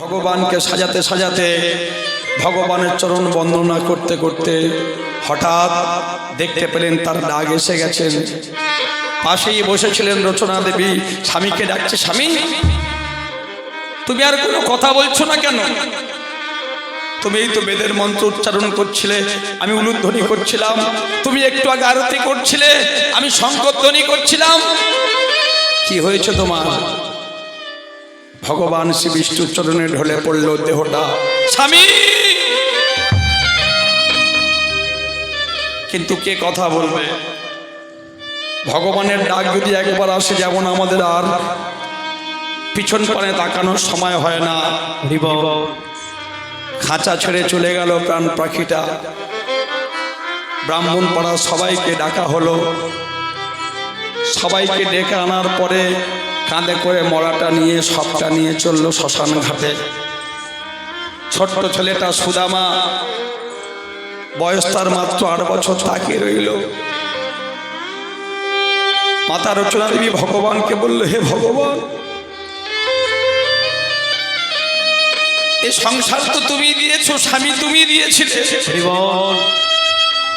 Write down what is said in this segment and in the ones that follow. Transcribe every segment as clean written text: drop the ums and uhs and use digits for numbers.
ভগবানকে সাজাতে সাজাতে ভগবানের চরণ বন্দনা করতে করতে হঠাৎ দেখতে পেলেন তার ডাক এসে গেছেন। পাশেই বসেছিলেন রচনা দেবী, স্বামীকে ডাকছে, স্বামী তুমি আর কোনো কথা বলছো না কেন? তুমি এই তো বেদের মন্ত্র উচ্চারণ করছিলে, আমি উলুধ্বনি করছিলাম, তুমি একটু আগে আরতি করছিলে, আমি শঙ্করধ্বনি করছিলাম, কি হয়েছে তোমার? ভগবান শ্রী বিষ্ণুর চরণে ঢলে পড়ল দেহটা, স্বামী। কিন্তু কে কথা বলবে? ভগবানের ডাক যদি একবার আসে, যেমন আমাদের আর পিছন পানে তাকানোর সময় হয় না। খাঁচা ছেড়ে চলে গেল প্রাণ পাখিটা। ব্রাহ্মণ পাড়া সবাইকে ডাকা হলো। সবাইকে ডেকে আনার পরে কাঁধে করে মরাটা নিয়ে সবটা নিয়ে চলল শ্মশান ঘাটে। ছোট্ট ছেলেটা সুদামা, বয়স তার মাত্র 8 বছর, তাকিয়ে রইল। মাতা রচনা দেবী ভগবানকে বলল, হে ভগবান, এই সংসার তো তুমি দিয়েছো, স্বামী তুমি দিয়েছিলে,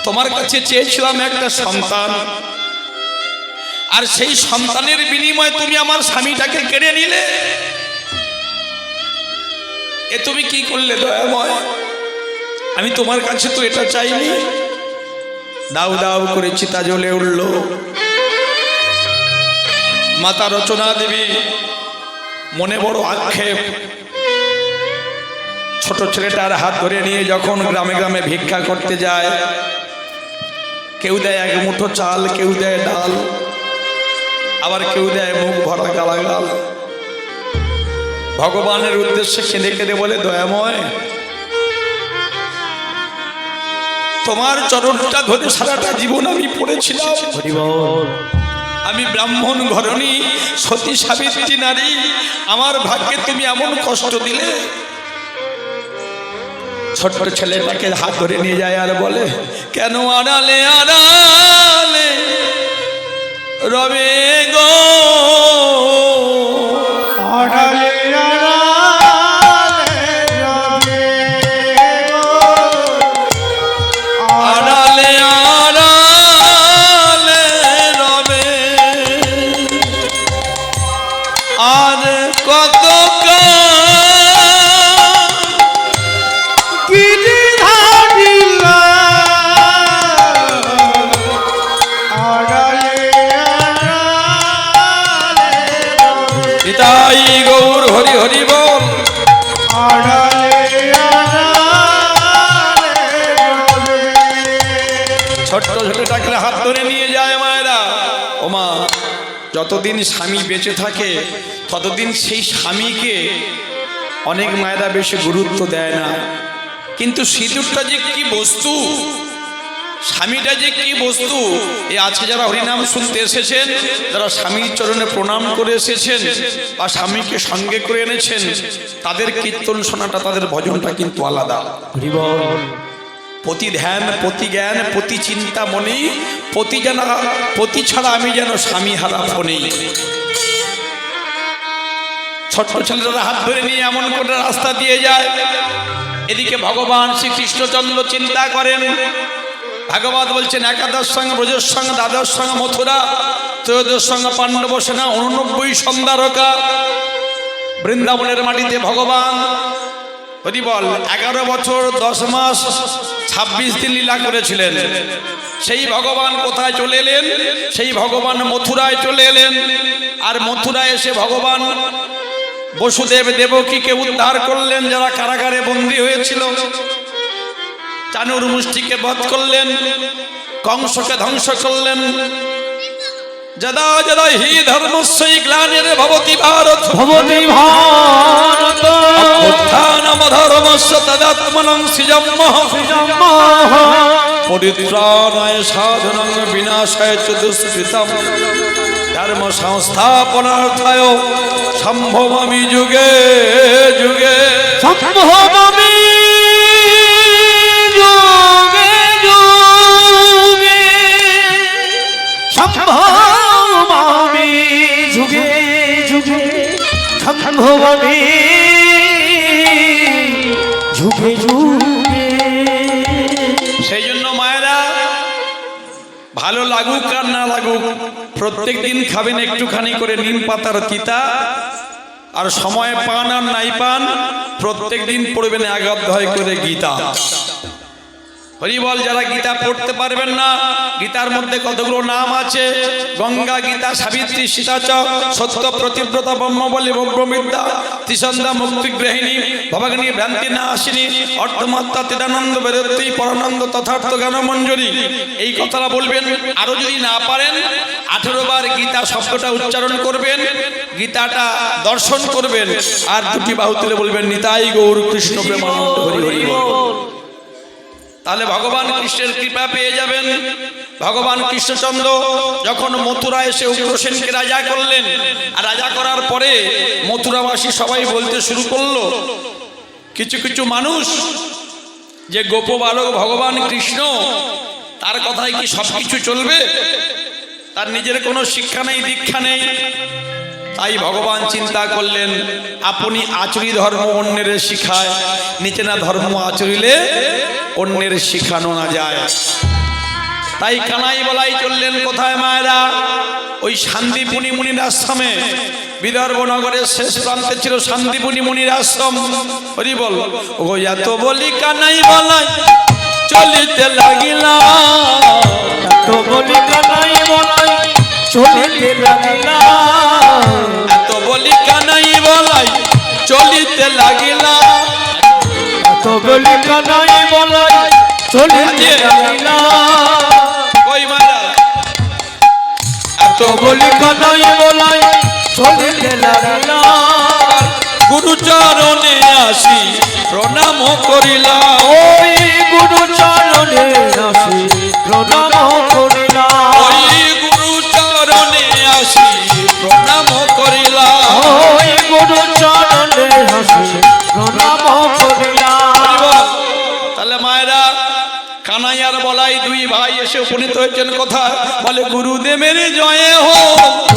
তোমার কাছে চেয়েছিলাম একটা সন্তান, আর সেই সন্তানের বিনিময়ে তুমি আমার স্বামীটাকে কেড়ে নিলে। এ তুমি কি করলে দয়াময়? আমি তোমার কাছে তো এটা চাইনি। দাউ দাউ করে চিতা জ্বলে উঠল। মাতা রচনা দেবী মনে বড় আক্ষেপ। ছোট ছেলেটার হাত ধরে নিয়ে যখন গ্রামে গ্রামে ভিক্ষা করতে যায়, কেউ দেয় 1 মুঠো চাল, কেউ দেয় ডাল, আবার কেউ দেয় মুখ ভরা গালাগাল। ভগবানের উদ্দেশ্যে কেঁদে কেঁদে বলে, দয়াময়, তোমার চরণটা ধরে সারাটা জীবন আমি পড়েছিলাম। আমি ব্রাহ্মণ ঘরণী, সতী সাবিত্রী নারী, আমার ভাগ্যে তুমি এমন কষ্ট দিলে। ছোট্ট ছেলেটাকে হাত ধরে নিয়ে যায় আর বলে, কেন আড়ালে আড়ালে রবে গো, আড়ালে আড়ালে রবে গো, আড়ালে আড়ালে রবে, আর কত গৌর হরি হরি বল। ছোট্ট ছোটটাকে হাত ধরে নিয়ে যায় মায়েরা। ও মা, যতদিন স্বামী বেঁচে থাকে ততদিন সেই স্বামীকে অনেক মায়েরা বেশি গুরুত্ব দেয় না, কিন্তু সিঁদুরটা যে কি বস্তু, স্বামীটা যে কি বস্তু, এই আজকে যারা হরিনাম শুনতে এসেছেন, যারা স্বামীর চরণে প্রণাম করে এসেছেন বা স্বামীকে সঙ্গে করে এনেছেন, তাদের কীর্তন শোনাটা, তাদের ভজনটা কিন্তু আলাদা। প্রতি ধ্যান, প্রতি জ্ঞান, প্রতি চিন্তা মনেই প্রতি ছাড়া আমি যেন স্বামী হারা ফোনেই। ছোট্ট ছেলেরা হাত ধরে নিয়ে এমন করে রাস্তা দিয়ে যায়। এদিকে ভগবান শ্রীকৃষ্ণচন্দ্র চিন্তা করেন। ভাগবত বলছেন, 11 সঙ্গে ব্রজের সঙ্গে, 12 সঙ্গে মথুরা, 13 সঙ্গে পাণ্ডব সেনা, 89 সন্ধ্যারকা। বৃন্দাবনের মাটিতে ভগবান হরি বল 11 বছর 10 মাস 26 দিন লীলা করেছিলেন। সেই ভগবান কোথায় চলে এলেন? সেই ভগবান মথুরায় চলে এলেন। আর মথুরায় এসে ভগবান বসুদেব দেবকীকে উদ্ধার করলেন, যারা কারাগারে বন্দী হয়েছিল। চানুর মুষ্টিকে বধ করলেন, কংসকে ধ্বংস করলেন। যদা যদা হি ধর্মস্য গ্লানির ভবতি ভারত, ভবতি ভারত, অভ্যুত্থানম ধর্মস্য তদাত্মনং সৃজম্মহ, পরিত্রাণায় সাধনাং বিনাশায় চ দুষ্কৃতম, ধর্ম সংস্থাপনার্থায় সম্ভবামি যুগে যুগে, সম্ভবামি সম্ভবামি যুগে যুগে, সম্ভবামি যুগে যুগে। সেই জন্য মায়েরা ভালো লাগুক আর না লাগুক প্রত্যেক দিন খাবেন একটুখানি করে নিম পাতার তিতা, আর সময় পান আর নাই পান প্রত্যেক দিন পড়বেন এক অধ্যায় করে গীতা। হরিবল। যারা গীতা পড়তে পারবেন না, গীতার মধ্যে কতগুলো নাম আছে, গঙ্গা, গীতা, সাবিত্রী, সীতাচক, সত্য, প্রতিব্রতা, ব্রহ্মবলী, ব্রহ্মবিদ্যা, ত্রিসন্ধ্যা, মুক্তিগ্রহিণী, ভবাগ্নি, ভ্রান্তি না আসিনী, অর্ধমাত্রা, তিদানন্দ, বেদত্রী, পরানন্দ, তথার্থ জ্ঞান মঞ্জুরি। এই কথাটা বলবেন। আরো যদি না পারেন 18 বার গীতা শব্দটা উচ্চারণ করবেন, গীতাটা দর্শন করবেন, আর দুটি বাহু তুলে বলবেন নিতাই গৌর কৃষ্ণ প্রেমানন্দ হরি হরি বল। তাহলে ভগবান কৃষ্ণের কৃপা পেয়ে যাবেন। ভগবান কৃষ্ণচন্দ্র যখন মথুরা এসে উগ্রসেনকে রাজা করলেন, আর রাজা করার পরে মথুরাবাসী সবাই বলতে শুরু করলো, কিছু কিছু মানুষ যে গোপ বালক ভগবান কৃষ্ণ, তার কথায় কি সব কিছু চলবে? তার নিজের কোনো শিক্ষা নেই, দীক্ষা নেই। তাই ভগবান চিন্তা করলেন, আপনি আচরি ধর্ম অন্যের শিখায়, নিচে না ধর্ম আচরিলে অন্যের শিখানো না যায়। তাই কানাই বলাই চললেন কোথায় মায়েরা? ওই শান্তিপুনি মুনির আশ্রমে। বিদর্ভ নগরের শেষ প্রান্তে ছিল শান্তিপুনি মুনির আশ্রম। হরি বল। ও এত বলি কানাই বলাই চলিতে লাগিলা, এত বলি কানাই বলাই চলিতে লাগিলা, এত বলি কানাই বলাই চলিতে লাগিলা, এত বলি কানাই বলাই চলিতে লাগিলা। ওই মায়েরা এত বলি কানাই বলাই চলিতে লাগিলা। গুরুচরণে আসি প্রণাম করিলা, ওই গুরু চরণে আসি প্রণাম করিলা, ওই গুরুচরণে আসি প্রণাম করিলা, ওই গুরু চরণে আসি প্রণাম করিলা। তাহলে মায়েরা কানাই আর বলাই দুই ভাই এসে উপনীত হয়েছেন কোথায়? বলে গুরুদেবের জয় হো,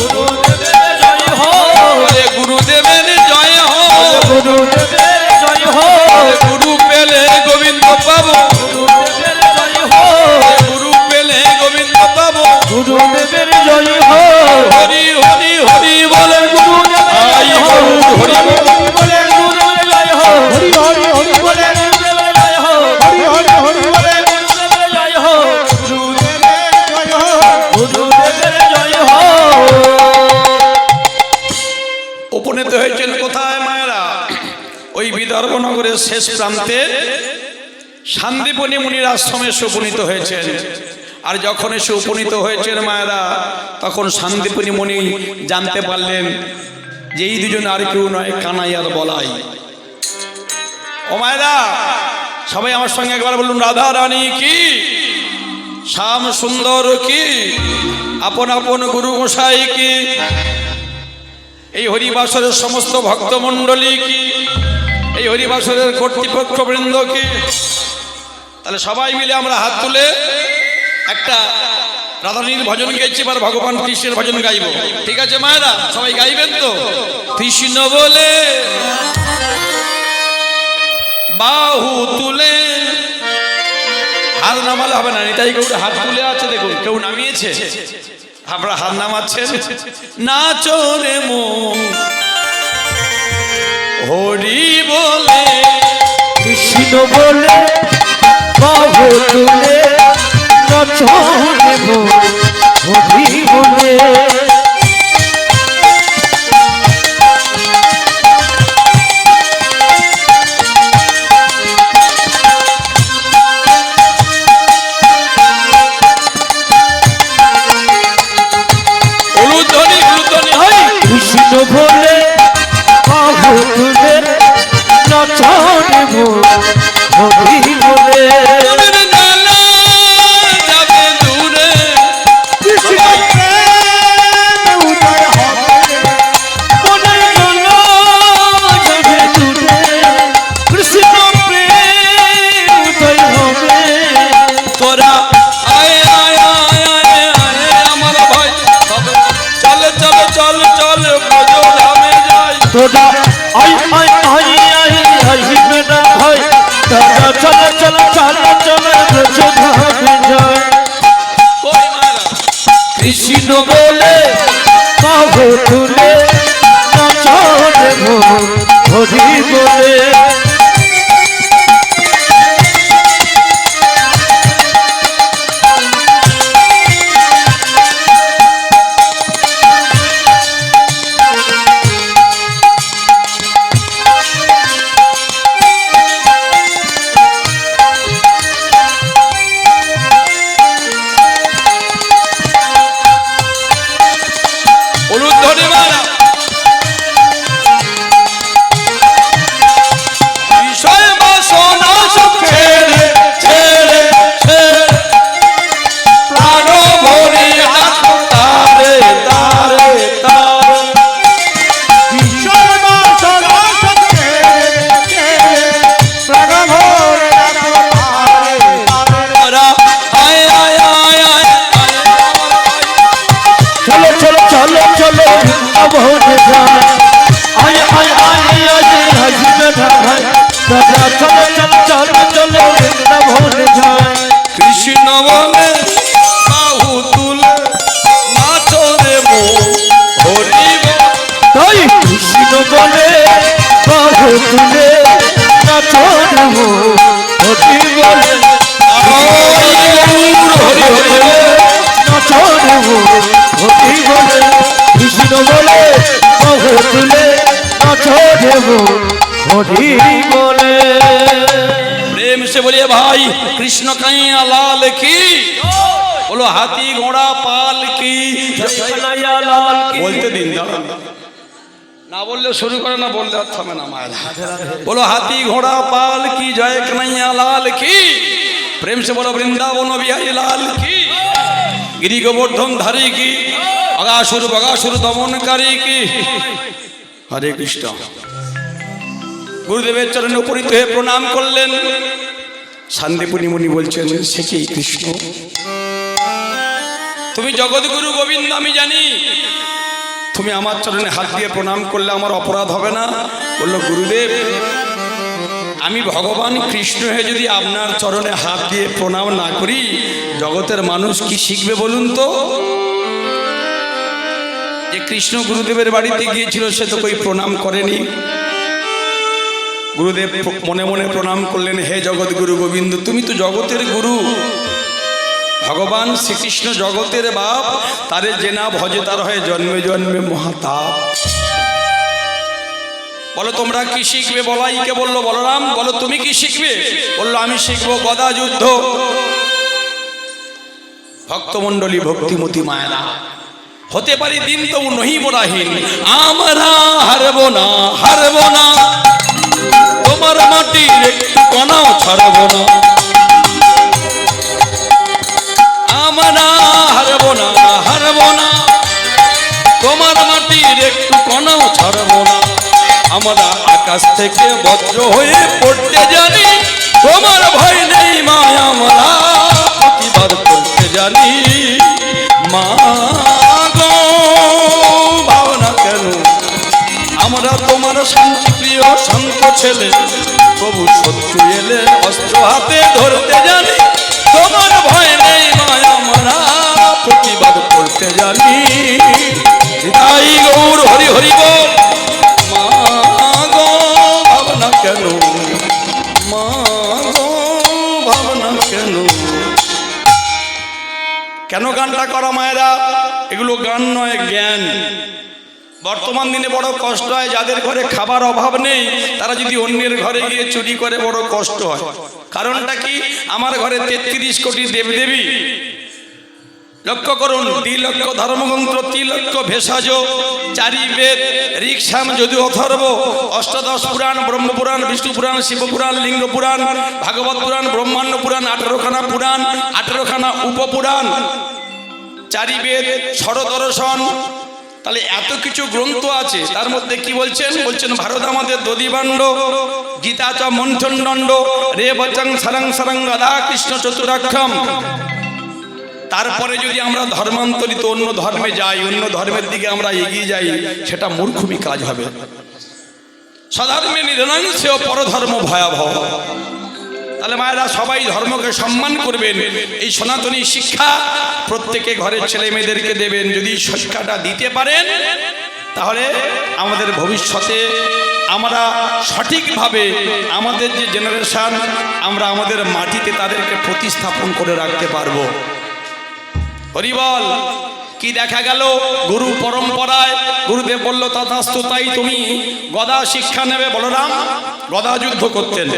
গুরুদেবের জয় হো, বলে গুরুদেবের জয় হো, গুরুদেবের জয় হো, গুরু পেলে গোবিন্দ পাবো, গুরুদেবের জয় হো, গুরু পেলে গোবিন্দ পাবো, গুরুদেবের জয় হো। হরি হরি হরি বলে আই গরু হরি বলে গুরুদেবের জয় হো, হরি হরি হরি বলে গুরুদেবের জয় হো, হরি হরি হরি বলে গুরুদেবের জয় হো, গুরুদেবের জয় হো, গুরুদেবের জয় হো। উপনীত হয়েছেন কোথায় মায়েরা? ওই বিদর্ভ নগরের শেষ প্রান্তে শান্তিপুনি মুনির আশ্রমে এসে উপনীত হয়েছেন। আর যখন এসে উপনীত হয়েছেন মায়েরা, তখন শান্তিপুনি মুনি জানতে পারলেন যে এই দুজন আর কেউ নয়, কানাই আর বলাই। ও মায়েরা, সবাই আমার সঙ্গে একবার বলুন, রাধা রানী কি, শ্যাম সুন্দর কি, আপন আপন গুরু গোসাই কি, এই হরিবাসরের সমস্ত ভক্তমণ্ডলী কি, এই হরিবাসরের কর্তৃপক্ষ বৃন্দ কি। তাহলে সবাই মিলে আমরা হাত তুলে একটা রাধারানীর ভজন গাইছি, এবার ভগবান কৃষ্ণের ভজন গাইব। ঠিক আছে মায়েরা, সবাই গাইবেন তো? কৃষ্ণ বলে বাহু তুলে, হাত নামালে হবে না, নিতাই গৌর হাত তুলে আছে, দেখুন কেউ নামিয়েছে, আমরা হাত নামাচ্ছেন। নাচো রে মন হরি বলে, কৃষ্ণ বলে বাহু তুলে নাচনে মন হরি বলে। উলুধ্বনি উলুধ্বনি হয়। কৃষ্ণ বলে বাহু তুলে নাচনে মন হরি বলে। মনের জ্বালা যাবে দূরে, কৃষ্ণ প্রেম উদয় হবে, মনের জ্বালা যাবে দূরে। কৃষ্ণ প্রেম উদয় হবে। তোরা আয় আয় আয় আয় আয় আমার ভাই, চল চল চল চল ব্রজ ধামে যাই। তোরা I I I I I বেটা ভাই, বলে কৃষ্ণ বলে বাহু তুলে নাচো রে মন হরি তাই কৃষ্ণ বলে বাহু তুলে নাচো রে মন হরি বলে নাচো রে মন হরি বলে কৃষ্ণ বলে বাহু তুলে নাচো রে মন হরি বলে प्रेम से बोलिए भाई कृष्ण कन्हैया लाल की बोलो हाथी घोड़ा पाल की बोलते दिन ना बोलले शुरू करे ना बोलले थमे ना माया बोलो हाथी घोड़ा पाल की जय कन्हैया लाल की प्रेम से बोलो वृंदावन बिहारी लाल की गिरी गोवर्धन धारी की अगासुर बगासुर दमनकारी की हरे कृष्ण गुरुदेवेर चरणे उपनीत हয়ে प्रणाम করলেন শান্তিপুনি মুনি বলছেন সে কি কৃষ্ণ তুমি জগৎগুরু গোবিন্দ আমি জানি তুমি আমার চরণে হাত দিয়ে প্রণাম করলে আমার অপরাধ হবে না বলল গুরুদেব আমি ভগবান কৃষ্ণ হয়ে যদি আপনার চরণে হাত দিয়ে প্রণাম না করি জগতের মানুষ কি শিখবে বলুন তো যে কৃষ্ণ গুরুদেবের বাড়িতে গিয়েছিল সে তো কই প্রণাম করেনি गुरुदेव मने मने प्रणाम करलें हे जगत गुरु गोविंद तुमी तो जगतेर गुरु भगवान श्रीकृष्ण जगतेर बाप तारे जेना भजे तार हय जन्मे जन्मे महाताप बोलो तोमरा कि शिखबे बलाइके बोल्लो बलराम बोलो तुमी कि शिखबे बोल्लो आमी शिखबो गदा युद्ध भक्तमंडली भक्तिमती मायरा होते पारी दिन तो नही बराहीन आमरा हारबो ना তোমার মাটির একটু কণাও ছাড়ব না আমরা হারব না তোমার মাটির একটু কণাও ছাড়ব না আমরা আকাশ থেকে বজ্র হয়ে পড়তে জানি তোমার ভয় নেই মা আমরা প্রতিবাদ করতে জানি মা গো ভাবনা কেন আমরা তোমার শান্তি প্রিয় শান্ত ছেলে প্রভু শত্রু এলে অস্ত্র হাতে ধরতে জানি তোমার ভয় নেই মায়া আমরা প্রতিবাদ করতে জানি তাই গৌর হরি হরি বল মা গো ভাবনা কেন মা গো ভাবনা কেন কেন গানটা করা মায়েরা এগুলো গান নয় জ্ঞান বর্তমান দিনে বড় কষ্ট হয় যাদের ঘরে খাবার অভাব নেই তারা যদি অন্যের ঘরে গিয়ে চুরি করে বড় কষ্ট হয় কারণটা কি আমার ঘরে 33 কোটি দেবদেবী লক্ষ্য করুন 2 লক্ষ ধর্মগ্রন্থ 3 লক্ষ ভেষজ 4 বেদ ঋক্সাম যদু অথর্ব অষ্টাদশ পুরাণ ব্রহ্মপুরাণ বিষ্ণু পুরাণ শিব পুরাণ লিঙ্গ পুরাণ ভাগবত পুরাণ ব্রহ্মাণ্ড পুরাণ 18খানা পুরাণ 18খানা উপপুরাণ 4 বেদ ষড়দর্শন তাহলে এত কিছু গ্রন্থ আছে তার মধ্যে কি বলছেন ভারত আমাদের দধিবাণ্ড গীতা চ মন্থন দণ্ড রে বচং সরং সরং রাধা কৃষ্ণ চতুরাক্ষম তারপরে যদি আমরা ধর্মান্তরিত অন্য ধর্মে যাই অন্য ধর্মের দিকে আমরা এগিয়ে যাই সেটা মূর্খমি কাজ হবে সধর্মে নিরনাংশে পরধর্ম ভয়াবহ তাহলে মায়েরা সবাই ধর্মকে সম্মান করবেন এই সনাতনী শিক্ষা প্রত্যেকে ঘরের ছেলে মেয়েদেরকে দেবেন যদি শিক্ষাটা দিতে পারেন তাহলে আমাদের ভবিষ্যতে আমরা সঠিকভাবে আমাদের যে জেনারেশন আমরা আমাদের মাটিতে তাদেরকে প্রতিস্থাপন করে রাখতে পারবো। হরিবল। কি দেখা গেল? গুরু পরম্পরায় গুরুদেব বলল তথাস্তু, তাই তুমি গদা শিক্ষা নেবে। বলরাম গদা যুদ্ধ করতেন,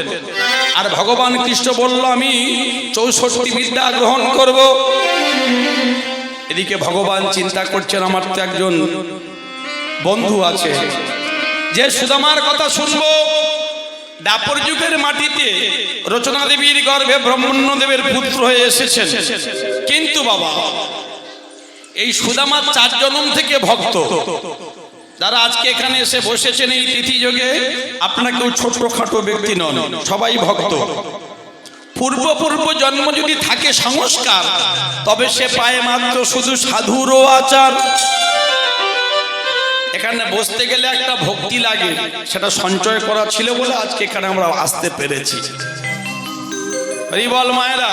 আর ভগবান কৃষ্ণ বলল আমি 64 বিদ্যা গ্রহণ করব। এদিকে ভগবান চিন্তা করছেন আমার তো একজন বন্ধু আছে যে সুদামার কথা শুনবো। দাপর যুগের মাটিতে রচনা দেবীর গর্ভে ব্রহ্মণ্যদেবের পুত্র হয়ে এসেছেন, কিন্তু বাবা এই সুদামা 4 জন্ম থেকে ভক্ত। যারা আজকে এখানে এসে বসেছেন এই তিথি যোগে, আপনারা কেউ ছোটখাটো ব্যক্তি নন, সবাই ভক্ত। পূর্ব জন্ম যদি থাকে সংস্কার, তবে সে পায় মাত্র শুধু সাধুরও আচার। এখানে বসতে গেলে একটা ভক্তি লাগে, সেটা সঞ্চয় করা ছিল বলে আজকে এখানে আমরা আসতে পেরেছি। হরিবল মায়েরা,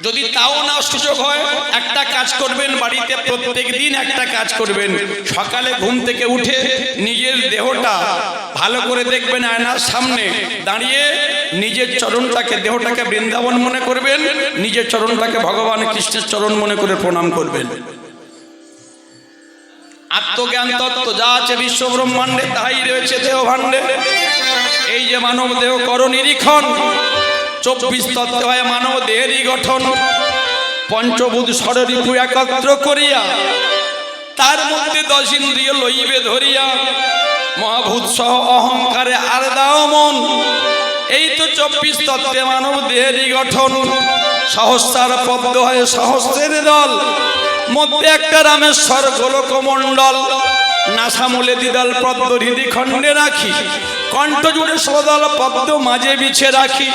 যদি তাও না সুযোগ হয়, একটা কাজ করবেন, বাড়িতে প্রত্যেক দিন একটা কাজ করবেন। সকালে ঘুম থেকে উঠে নিজের দেহটা ভালো করে দেখবেন, আয়নার সামনে দাঁড়িয়ে নিজের চরণটাকে, দেহটাকে বৃন্দাবন মনে করবেন, নিজের চরণটাকে ভগবান কৃষ্ণের চরণ মনে করে প্রণাম করবেন। আত্মজ্ঞান তত্ত্ব যা আছে বিশ্ব ব্রহ্মাণ্ডে তাই রয়েছে দেহ ভাণ্ডে। এই যে মানব দেহ কর নিরীক্ষণ, 24 তত্ত্ব হয় মানব দেহেরই গঠন। পঞ্চভূত ষড়রিপু একত্র করিয়া, তার মধ্যে 10 ইন্দ্রিয় লইবে ধরিয়া। মহাভূত সহ অহংকারে আর দাও মন, এই তো 24 তত্ত্বে মানব দেহেরই গঠন। সহস্রার পদ্ম হয় সহস্রের দল, মধ্যে একটা রামেশ্বর গোলকমণ্ডল। নাসামূলে দ্বিদল পদ্ম হৃদি খণ্ডে রাখি, কণ্ঠ জুড়ে সদল পদ্ম মাঝে বিছে রাখি।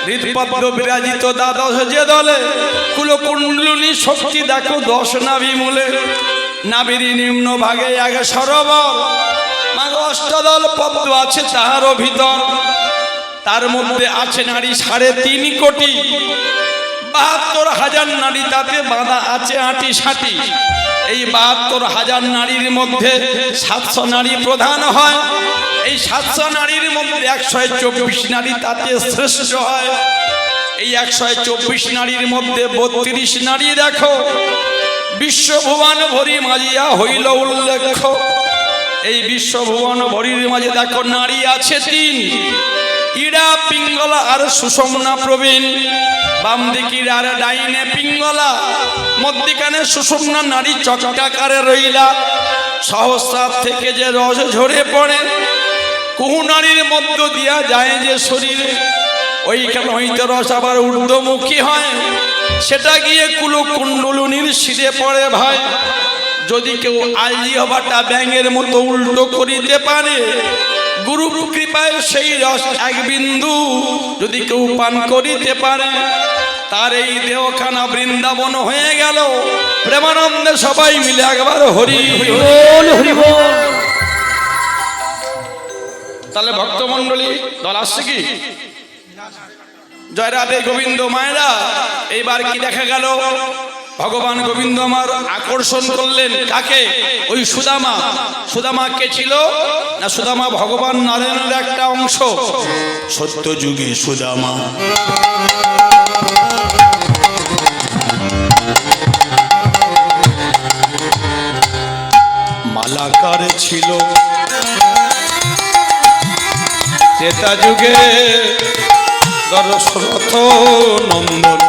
হৃদপদ্ম বিরাজিত দ্বাদশ যে দলে, কুলকুণ্ডলিনী শক্তি দেখো 10 নাভি মূলে। নাভির নিম্ন ভাগে আগে সরোবর, মাগো অষ্টদল পদ্ম আছে তাহারও ভিতর। তার মধ্যে আছে নারী 3.5 কোটি, 72,000 নারী তাতে বাঁধা আছে 8টি। এই 72,000 নারীর মধ্যে 700 নারী প্রধান হয়। এই 700 নারীর মধ্যে 124 নারী তাতে শ্রেষ্ঠ হয়। এই 124 নারীর মধ্যে 32 নারী দেখো বিশ্বভুবন ভরি মাজিয়া হইল উল্লেখ। এই বিশ্বভুবন ভরির মাঝে দেখো নারী আছে 3, ইড়া পিঙ্গলা আর সুষমনা প্রবীণ। বাম দিকির আর ডাইনে পিঙ্গলা, মধ্যিখানে সুষমনা নারী চক্রাকারে রইলা। সহস্রার থেকে যে রস ঝরে পড়ে, কুহু নারীর মধ্য দিয়া যায় যে শরীরে, ওইখানে হইতে রস আবার ঊর্ধ্বমুখী হয়, সেটা গিয়ে কুলকুণ্ডলিনীর শিরে পড়ে ভাই। যদি কেউ আলিয়া বাটা ব্যাঙের মতো উল্টো করিতে পারে, গুরু কৃপায় সেই রস 1 বিন্দু যদি কেউ পান করিতে পারে, তার এই দেহখানা বৃন্দাবন হয়ে গেল। প্রেমানন্দে সবাই মিলে একবার হরি বল হরি বল। তাহলে ভক্তমণ্ডলী দল আসছে কি? জয় রাধে গোবিন্দ মায়েরা। এইবার কি দেখা গেল? ভগবান গোবিন্দ আমার আকর্ষণ করলেন কাকে? ওই সুদামা। সুদামা কে ছিল না? সুদামা ভগবান নারায়ণের একটা অংশ। সত্য যুগে সুদামা মালাকার ছিল, ত্রেতা যুগে দশরথ নন্দন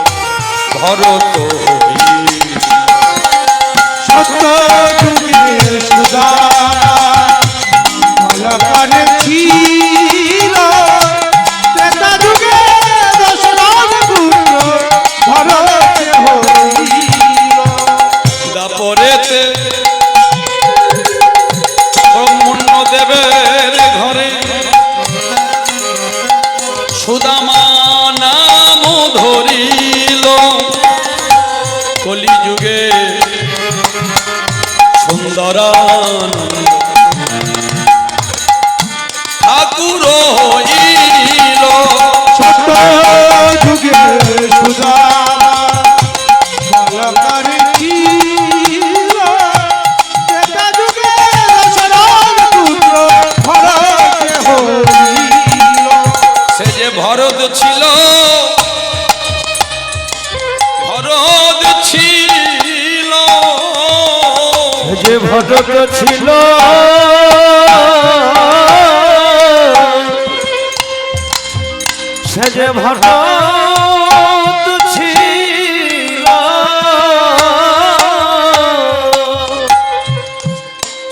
ভরত। সত্য যুগে সুদামা মালাকার ছিল, ত্রেতা যুগে দশরথ পুত্র ভরত হইল। দাপরেতে ব্রহ্মণ্যদেবের ঘরে সুদামা নাম ধরিল। কলিযুগে সুন্দরানন্দ ঠাকুর হইল। সত্য যুগে সুদামা মালাকার ছিল, ত্রেতা যুগে ভরত ছিল, ভরত ছিল, যে ভরত ছিল, সে যে ভরত ছিল,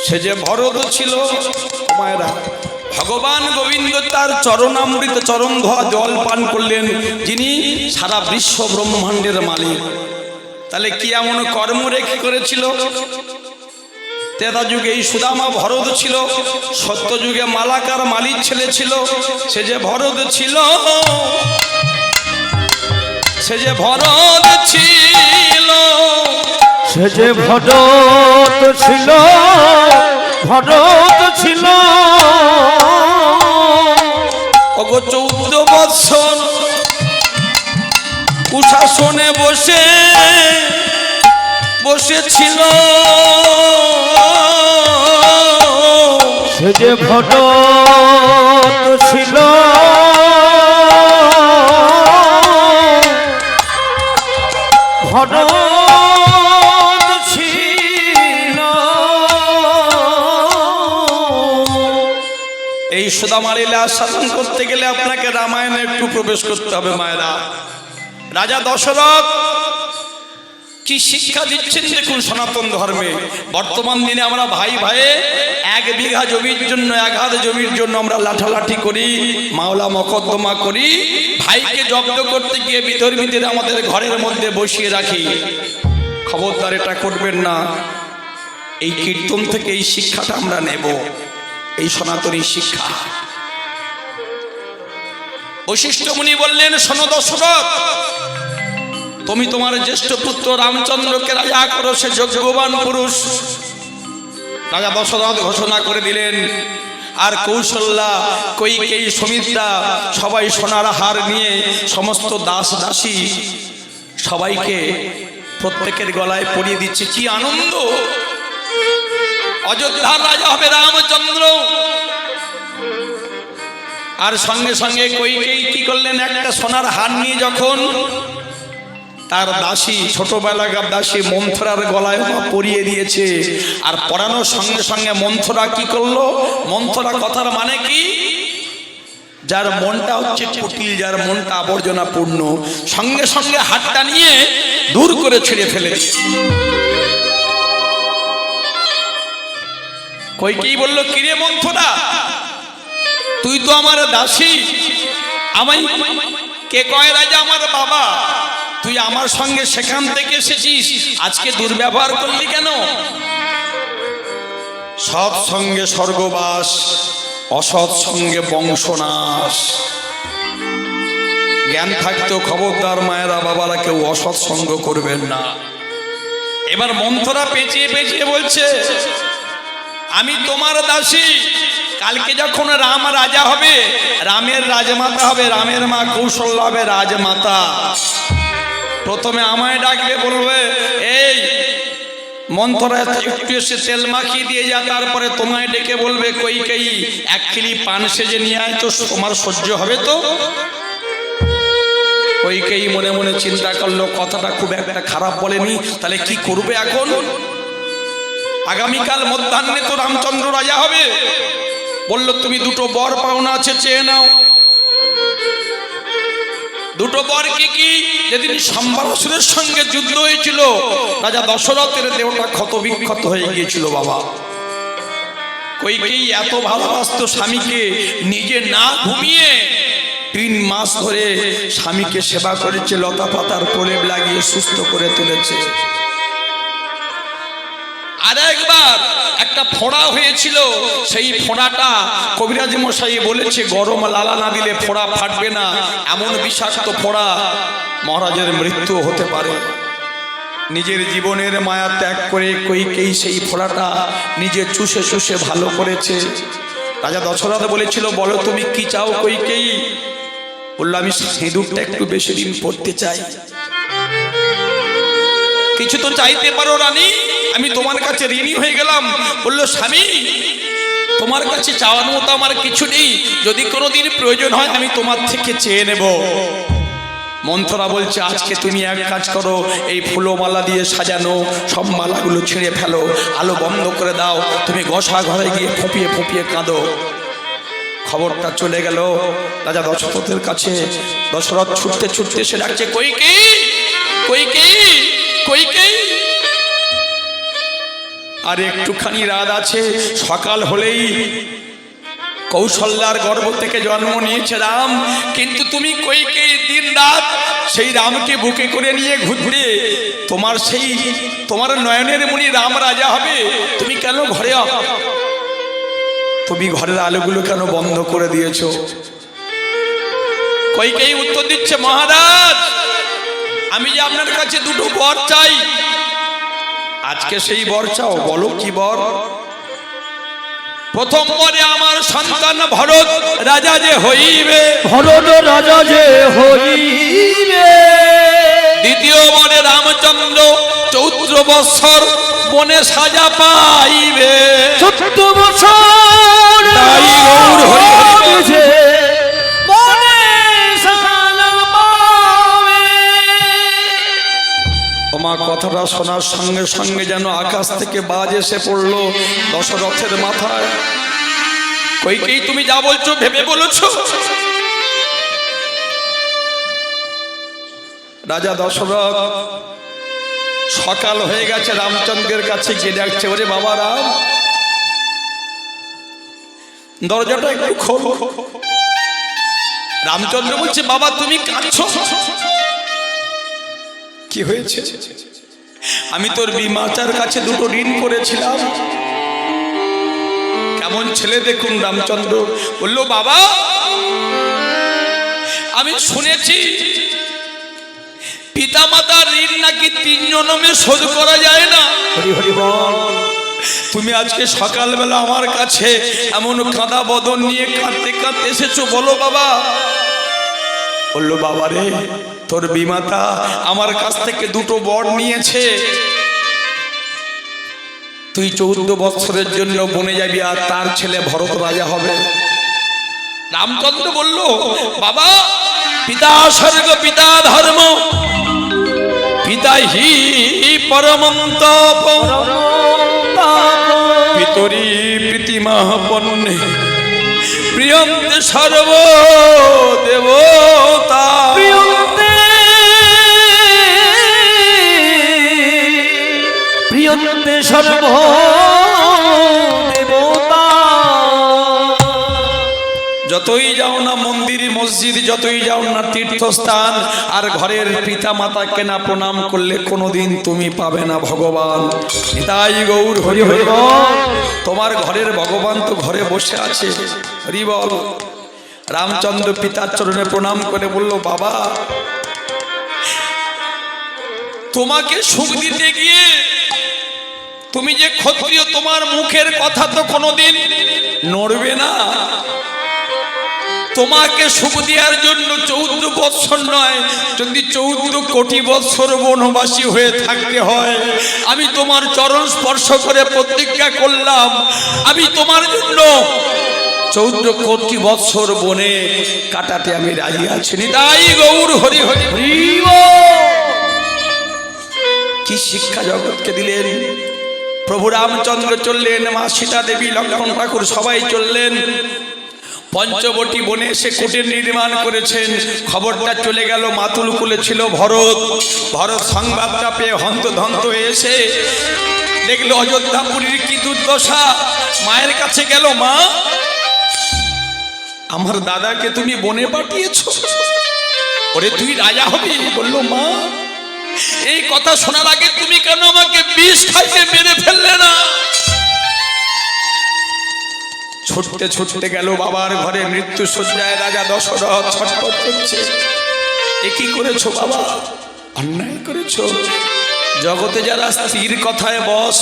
সে যে ভরত ছিল। মায়েরা, ভগবান গোবিন্দ তার চরণামৃত চরণ ধোয়া জল পান করলেন, যিনি সারা বিশ্ব ব্রহ্মাণ্ডের মালিক। তাহলে কি এমন কর্ম রেখে করেছিল? ত্রেতা যুগে এই সুদামা ভরত ছিল, সত্য যুগে মালাকার মালিক ছেলে ছিল। সে যে ভরত ছিল, সে যে ভরত ছিল, সে যে ভরত ছিল, ভরত ছিল। ওগো 14 বৎসর কুশাসনে বসেছিল। সে যে ভরত ছিল, ভরত ছিল। এই সুদামা লীলা সাধন করতে গেলে আপনাকে রামায়ণে একটু প্রবেশ করতে হবে। মায়েরা, রাজা দশরথ কি শিক্ষা দিচ্ছেন দেখুন সনাতন ধর্মে। বর্তমান দিনে আমরা ভাই ভাইয়ে 1 বিঘা জমির জন্য, 1 হাত জমির জন্য আমরা লাঠালাঠি করি, মাওলা মকদ্দমা করি, ভাইকে জব্দ করতে গিয়ে বিধর্মীদের আমাদের ঘরের মধ্যে বসিয়ে রাখি। খবরদার, এটা করবেন না। এই কীর্তন থেকে এই শিক্ষাটা আমরা নেব, এই সনাতনী শিক্ষা। বশিষ্ঠ মুনি বললেন, শোনো দশরথ, তুমি তোমার জ্যেষ্ঠ পুত্র রামচন্দ্রকে রাজা করো, সে যোগ্যবান পুরুষ। রাজা দশরথ ঘোষণা করে দিলেন। আর কৌশল্যা, কৈকেয়ী, সুমিত্রা সবাই সোনার হার নিয়ে সমস্ত দাস দাসী সবাইকে প্রত্যেকের গলায় পরিয়ে দিচ্ছে। কি আনন্দ! অযোধ্যার রাজা হবে রামচন্দ্র। আর সঙ্গে সঙ্গে কৈকেয়ী কি করলেন? একটা সোনার হার নিয়ে যখন তার দাসী, ছোটবেলাকার দাসী মন্থরার গলায় পরিয়ে দিয়েছে, আর পরানোর সঙ্গে সঙ্গে মন্থরা কি করলো? মন্থরা কথার মানে কি? যার মনটা হচ্ছে কুটিল, যার মনটা আবর্জনা পূর্ণ, সঙ্গে সঙ্গে হাতটা নিয়ে দূর করে ছেড়ে ফেলে। কৈকেয়ী বলল, কিরে মন্থরা, তুই তো আমার দাসী, আমায় কে কয় রাজা? আমার বাবা। তুই আমার সঙ্গে সেখান থেকে এসেছিস, আজকে দুর্ব্যবহার করলি কেন? সৎ সঙ্গে স্বর্গবাস, অসৎ সঙ্গে বংশনাশ। জ্ঞান থাকতেও খবরদার মায়েরা, বাবারা, কেউ অসৎ সঙ্গ করবেন না। এবার মন্থরা পেঁচিয়ে পেঁচিয়ে বলছে, আমি তোমার দাসী, কালকে যখন রাম রাজা হবে, রামের রাজমাতা হবে, রামের মা কৌশল্যা হবে রাজমাতা। প্রথমে আমায় ডাকবে, বলবে, এই মন্থরা একটু এসে তেল মাখিয়ে দিয়ে যা। তারপরে তোমায় ডেকে বলবে, কৈকেয়ী 1 কিলি পান সেজে নিয়ে আয়, তো তোমার সহ্য হবে তো? কৈকেয়ী মনে মনে চিন্তা করলো, কথাটা খুব একটা খারাপ বলেনি, তাহলে কি করবে এখন? আগামীকাল মধ্যাহ্নে তো রামচন্দ্র রাজা হবে। বলল, তুমি 2টো বর পাওনা আছে, চেয়ে নাও। 2টো বর কি কি? যেদিন সম্বরাসুরের সঙ্গে যুদ্ধ হয়েছিল, রাজা দশরথের দেহটা ক্ষত বিক্ষত হয়ে গিয়েছিল বাবা। কৈকেয়ী এত ভালোবাসত স্বামীকে, নিজে না ঘুমিয়ে 3 মাস ধরে স্বামীকে সেবা করেছে, লতা পাতার প্রলেপ লাগিয়ে সুস্থ করে তুলেছে। আর একবার একটা ফোঁড়া হয়েছিল, সেই ফোঁড়াটা কবিরাজ মশাই বলেছে গরম লালা না দিলে ফোঁড়া ফাটবে না, এমন বিষাক্ত ফোঁড়া, মহারাজের মৃত্যু হতে পারে। নিজের জীবনের মায়া ত্যাগ করে কৈকেয়ী সেই ফোঁড়াটা নিজে চুষে চুষে ভালো করেছে। রাজা দশরথ বলেছিল, বলো তুমি কি চাও কৈকেয়ী? বললো, আমি সিঁদুরটা একটু বেশি দিন পড়তে চাই। কিছু তো চাইতে পারো রানী, আমি তোমার কাছে ঋণী হয়ে গেলাম। বললো, স্বামী তোমার কাছে চাওয়ার মতো আমার কিছু নেই, যদি কোনোদিন প্রয়োজন হয় আমি তোমার থেকে চেয়ে নেব। মন্ত্ররা বলছে আজকে তুমি এক কাজ করো, এই ফুলমালা দিয়ে সাজানো সব মালাগুলো ছিঁড়ে ফেলো, আলো বন্ধ করে দাও, তুমি গোসা ঘরে গিয়ে ফুঁপিয়ে ফুঁপিয়ে কাঁদো। খবরটা চলে গেল রাজা দশরথের কাছে। দশরথ ছুটতে ছুটতে সে ডাকছে কইকেয়ী, কইকেয়ী, কইকেয়ী। আর একটুখানি রাত আছে, সকাল হলেই কৌশল্যার গর্ভ থেকে জন্ম নিয়েছে রাম, কিন্তু তুমি কইকেয়ী দিন রাত সেই রামকে বুকে করে নিয়ে ঘুরবে। তোমার নয়নের মণি রাম রাজা হবে, তুমি কেন ঘরে তুমি ঘরের আলোগুলো কেন বন্ধ করে দিয়েছো? কইকেয়ী উত্তর দিচ্ছে মহারাজ, আমি যে আপনার কাছে দুটো বর চাই, আজকে সেই বর চাও, বলো কি বর? প্রথম বরে আমার সন্তান ভরত রাজা যে হইবে, ভরত রাজা যে হইবে। দ্বিতীয় বরে রামচন্দ্র 14 বৎসর বনে সাজা পাইবে। 14 বছর তাই গৌর হরি হরি যে বনে সাজা পাবে। তোমার কথাটা শোনার সঙ্গে সঙ্গে যেন আকাশ থেকে বাজ এসে পড়লো দশরথের মাথায়। কইকেয়ী তুমি যা বলছো ভেবে বলেছো? রাজা দশরথ সকাল হয়ে গেছে, রামচন্দ্রের কাছে গিয়ে ডাকছে ওরে বাবা রাম, দরজাটা একটু খোলো। রামচন্দ্র বলছে বাবা তুমি কাঁদছো, কি হয়েছে? আমি তোর বিমাতার কাছে দুটো ঋণ করেছিলাম। কেমন ছেলে দেখুন রামচন্দ্র। বলল বাবা আমি শুনেছি পিতা মাতার ঋণ নাকি 3 জন্মে শোধ করা যায় না। হরি হরি বল। তুমি আজকে সকালবেলা আমার কাছে এমন কাঁদা বদন নিয়ে কাঁদতে কাঁদতে এসেছো, বলো বাবা। বললো বাবা রে, তোর বিমাতা আমার কাছ থেকে দুটো বর নিয়েছে, তুই 14 বৎসরের জন্য বনে যাবি আর তার ছেলে ভরত রাজা হবে। রামচন্দ্র বলল বাবা, পিতা স্বর্গ পিতা ধর্ম পিতা হি পরমন্তপ পিতরি প্রীতিমাহ পন্নে প্রিয়ন্তে সর্ব দেবতা। প্রিয়ন্তে সর্ব দেবতা। যতই যাও না মন্দির মসজিদ, যতই যাও না তীর্থস্থান, আর ঘরের পিতা মাতাকে না প্রণাম করলে কোনোদিন তুমি পাবে না ভগবান। নিতাই গৌর হরি হরি বল। তোমার ঘরের ভগবান তো ঘরে বসে আছে, হরি বল। রামচন্দ্র পিতার চরণে প্রণাম করে বলল বাবা, তোমাকে সুখ দিতে গিয়ে তুমি যে ক্ষত্রিয়, তোমার মুখের কথা তো কোনোদিন নড়বে না। তোমাকে সুখ দেওয়ার জন্য 14 বৎসর নয়, যদি 14 কোটি বৎসর বনবাসী হয়ে থাকতে হয়, আমি তোমার চরণ স্পর্শ করে প্রতিজ্ঞা করলাম, আমি তোমার জন্য 14 কোটি বৎসর বনে কাটাতে আমি রাজি আছি। নিতাই গৌর হরি হরি হরি। কি শিক্ষা জগৎকে দিলেন প্রভু রামচন্দ্র। চললেন, মা সীতা দেবী, লক্ষ্মণ ঠাকুর সবাই চললেন। পঞ্চবটী বনে এসে কুটির নির্মাণ করেছেন। খবরটা চলে গেল, মাতুল কুলে ছিল ভরত। ভরত সংবাদটা পেয়ে হন্তদন্ত এসে দেখলো অযোধ্যাপুরীর কি দুর্দশা। মায়ের কাছে গেল, মা আমার দাদাকে তুমি বনে পাঠিয়েছো, ওরে তুই রাজা হবি। বললো মা এই কথা শোনার আগে তুমি কেন আমাকে বিষ খাইতে মেরে ফেললে না? ছুটতে ছুটতে গেল বাবার ঘরে। মৃত্যু শয্যায় রাজা দশরথ ছটফট করছে। এ কি করেছো বাবা? অন্যায় করেছো। জগতে যারা স্থির কথায় বস,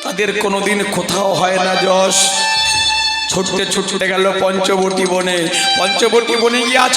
তাদের কোনোদিন কোথাও হয় না যশ। ছুটতে ছুটতে গেল পঞ্চবটী বনে। পঞ্চবটী বনে গিয়ে